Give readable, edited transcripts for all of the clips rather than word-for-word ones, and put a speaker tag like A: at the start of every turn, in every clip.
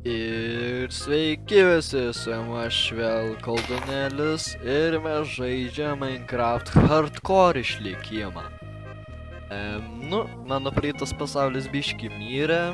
A: Ir sveiki visi, su jumis aš vėl Koldūnėlis ir mes žaidžiam Minecraft hardcore išlikimą. Mano praeitas pasaulis biški myrė.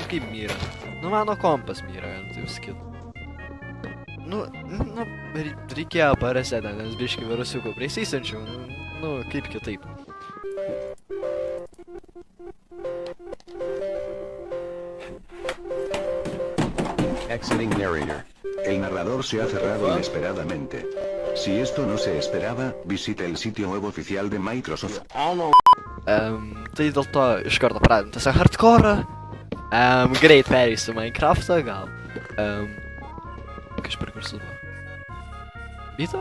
A: Kaip myrė? Mano kompas myrė, taip sakyt. Reikėjo paresetę, nes biški virusiukų prisisenčiau, kaip kitaip.
B: Exiting narrator. El narrador se ha cerrado inesperadamente. Si esto no se esperaba, visite el sitio web oficial de Microsoft.
A: Tai dėl to iš karto pradedam tiesiog hardcore. Greit pereisiu Minecraftą, gal. Kažkur kur buvo. Byta?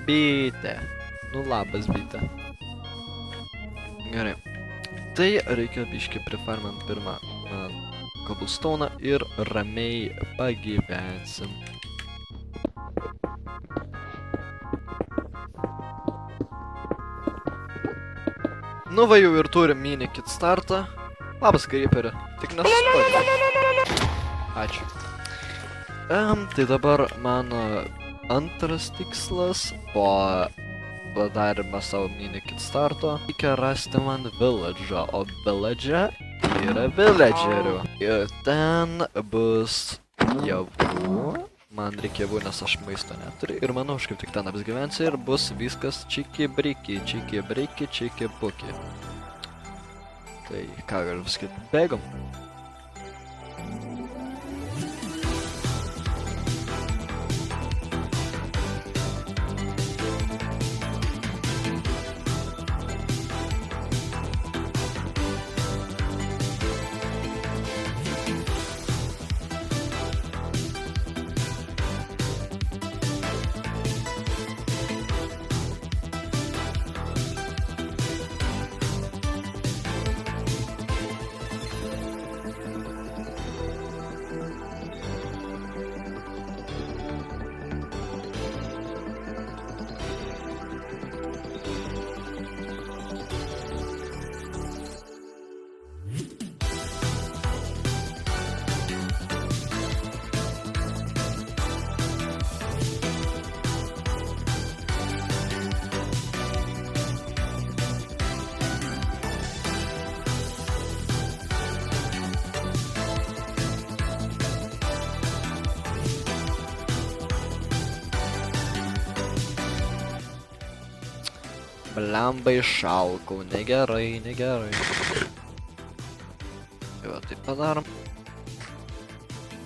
A: Bytė. Labas, bytė. Gerai. Tai reikia biški prifarmint pirmą cobblestone'ą ir ramiai pagyvensim. Va jau ir turim mini kit startą. Labas, Creeperi. Tik nesuspaudė. Ačiū. Tai dabar mano antras tikslas po padarymą savo mini kit starto. Reikia rasti man village'ą, o village'e yra villagerių. Ir ten bus javų. Man reikia javų, nes aš maisto neturiu. Ir manau, aš kaip tik ten apsigyvensiu ir bus viskas čiki-briki, čiki-puki. Tai ką galiu pasakyti? Bėgom. Blemba išalkau, negerai. Jo, taip padarom.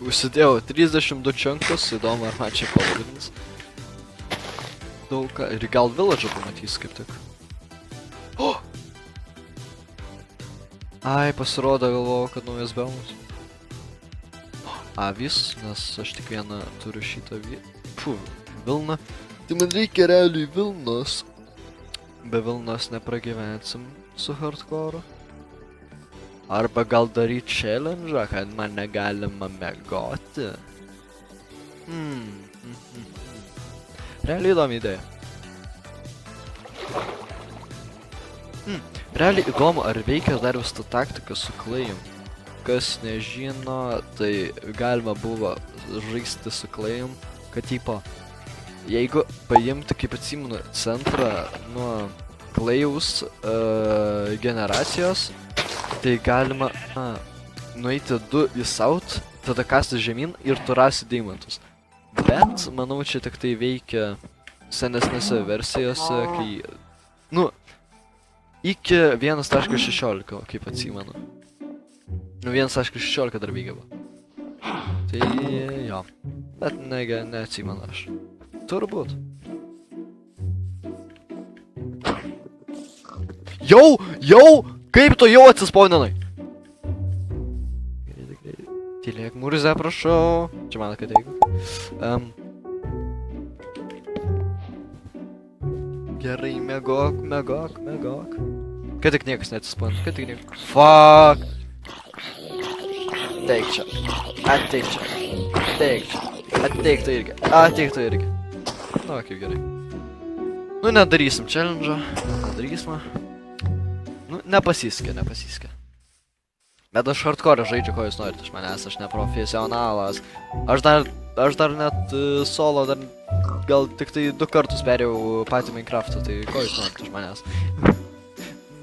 A: Užsidėjau 32 čankus, įdomu ar man čia pavadins. Daug ką, ir gal village'ą pamatys kaip tik. Ai, pasirodo, galvojau, kad naujas biomas. Avis, nes aš tik vieną turiu šitą vilną. Tai man reikia realiai vilnos. Be vilnos nepragyvensim su hardcore'u. Arba gal daryt challenge'ą, kad man negalima miegoti. Realiai įdomi idėja. Realiai įdomu, ar veikia dar vis ta taktika su Clay'um. Kas nežino, tai galima buvo žaisti su Clay'um, kad tipo jeigu paimti, kaip atsimenu, centrą nuo Clay'aus generacijos, tai galima nueiti 2 į south, tada kasti žemyn ir tu rasi deimantus. Bet, manau, čia tik tai veikia senesnėse versijose, kai, iki 1.16, kaip atsimenu. 1.16 dar veikia buvo. Tai, jo, bet neatsimenu aš. Turbūt. Jau! Kaip tu jau atsispauninai? Greitai. Tylėk, Murzę, prašau. Čia man kad eigu. Gerai, miegok. Kad tik niekas neatsispaunina, Fuck! Ateik čia. Ateik tu irgi. Kaip gerai. Nedarysim challenge'ą. Nepasiskė. Bet aš hardcore žaidžiu, ko jūs norite iš manęs, aš neprofesionalas. Aš dar net solo, dar gal tik tai 2 kartus perėjau patį Minecraftą, tai ko jūs norite iš manęs?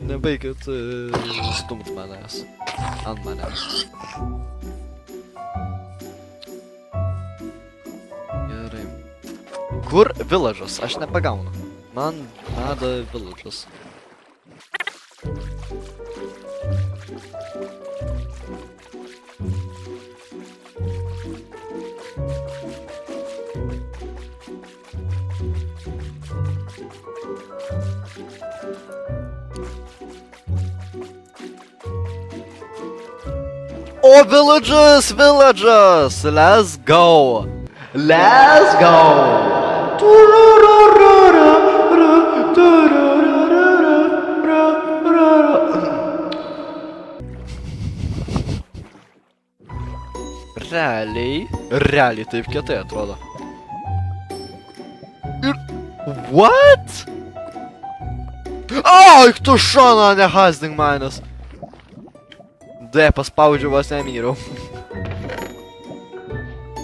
A: Nebaikit stumt manęs. Ant manęs. Gerai. Kur village'as? Aš nepagaunu. Man nada village'as. Oh, villages! Let's go! Realiai taip kietai atrodo. Ir... What? Ai, tu šona, nehazdink manęs. D, paspaudžiu, vos nemyriau.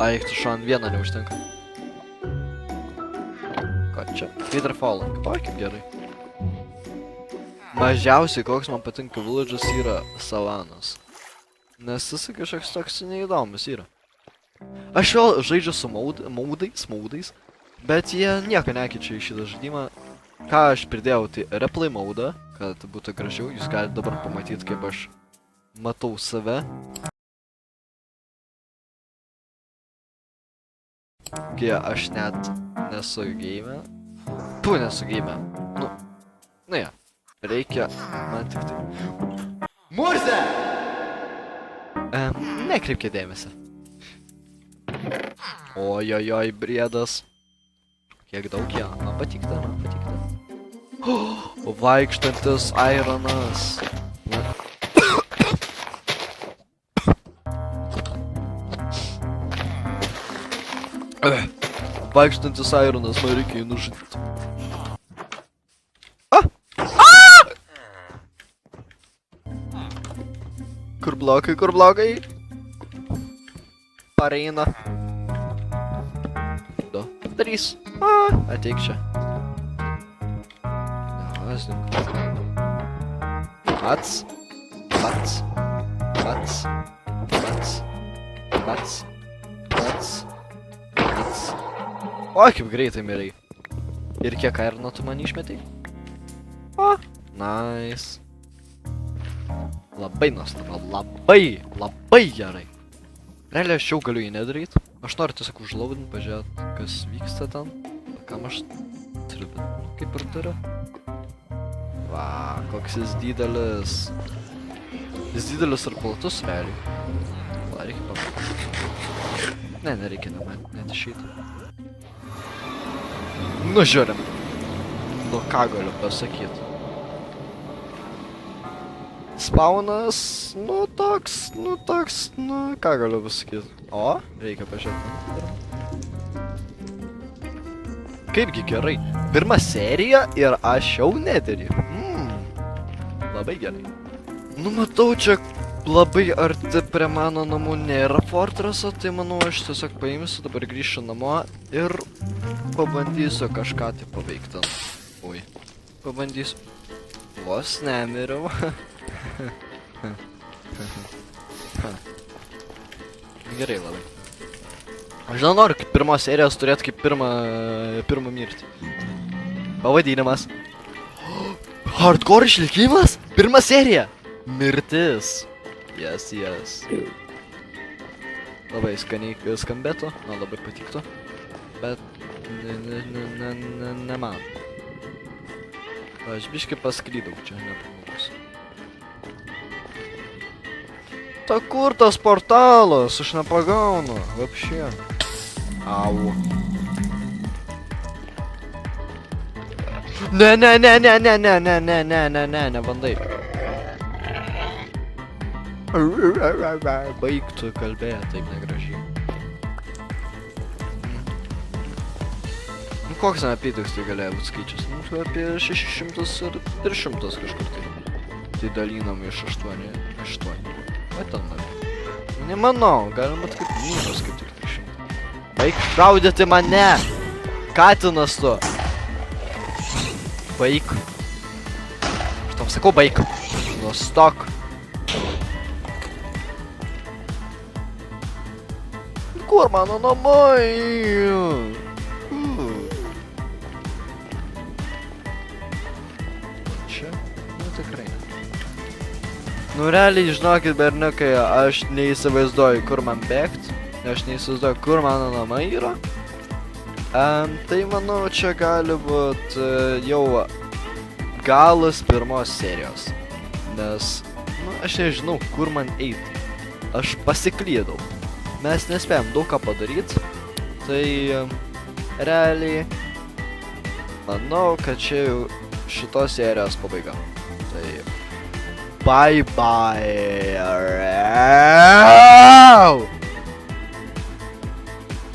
A: Ai, tu šon, vieną neužtenka. Ko čia? Feeder Falling. O, kaip gerai. Mažiausiai, koks man patinka village'as yra Savanas. Nes jis kažkoks toks neįdomus yra. Aš vėl žaidžiu su maudais, bet jie nieko nekeičia į šitą žaidimą. Ką aš pridėjau, tai replay maudą, kad būtų gražiau. Jūs galite dabar pamatyti, kaip aš matau save. Kai aš net nesu game. Tu nesu game. Nu ja. Reikia man tik tai. Murze! Nekreipkite dėmesį. Ojojoj, briedas. Kiek daug jo. Man patikta. Vaikštantis Ironas. Vaikštantis Ironas, man reikia jį nužudyti. Kur blogai? Pareina. 2, 3. Ateik čia. Mats. O, kaip greitai mirai. Ir kiek Irono tu man išmetai? O, nice. Labai nuostabu, labai gerai. Realiai aš jau galiu jį nedaryt. Aš noriu tiesiog užlaudinti, pažiūrėti, kas vyksta ten. Kam aš turiu, kaip ir turiu. Va, koks jis didelis. Jis didelis ir platus, realiai. Va, reikia pamatyti. Ne, nereikia net išeiti. Nu, žiūrim. Nu, ką galiu pasakyti. Spawnas, toks, ką galiu pasakyti. O, reikia pažiūrėti. Kaipgi gerai. Pirma serija ir aš jau nedarį. Labai gerai. Nu, matau, čia labai arti prie mano namų nėra fortreso, tai manau, aš tiesiog paimsiu, dabar grįšiu namo ir pabandysiu kažką tai paveikti. Ui, pabandysiu. Vos nemiriau. Gerai labai. Aš noriu kaip pirmos serijos turėti kaip pirmą mirtį. Pavadinimas. Hardcore išlikimas? Pirma serija. Mirtis. Yes. Labai skaniai skambėtų, man labai patiktų. Bet ne man. Aš biškai pasklydau, čia nepamaugus. Ta kur tas portalas? Aš nepagaunu. Vapšė. Au. Nebandai. Baigtų kalbėti taip negražiai. Nu koks apytiks tai galėjo būt skaičius? Nu apie 600 ir 300 kažkur tai. Tai dalinam iš 8. Oi ten man. Nemanau, galima kaip minus kaip tik 300. Baik šaudyti mane! Katinas tu! Baik. Aš tau sakau baik. Nustok. Kur mano namai? Čia? Nu tikrai ne. Nu realiai, žinokit, berniukai, aš neįsivaizduoju, kur man bėgt. Aš neįsivaizduoju, kur mano namai yra. Tai manau, čia gali būt jau galas pirmos serijos. Nes, nu, aš nežinau, kur man eiti. Aš pasiklydau. Mes nespėjom daug ką padaryti. Tai realiai manau, kad čia jau šitos serijos pabaiga. Tai bye bye.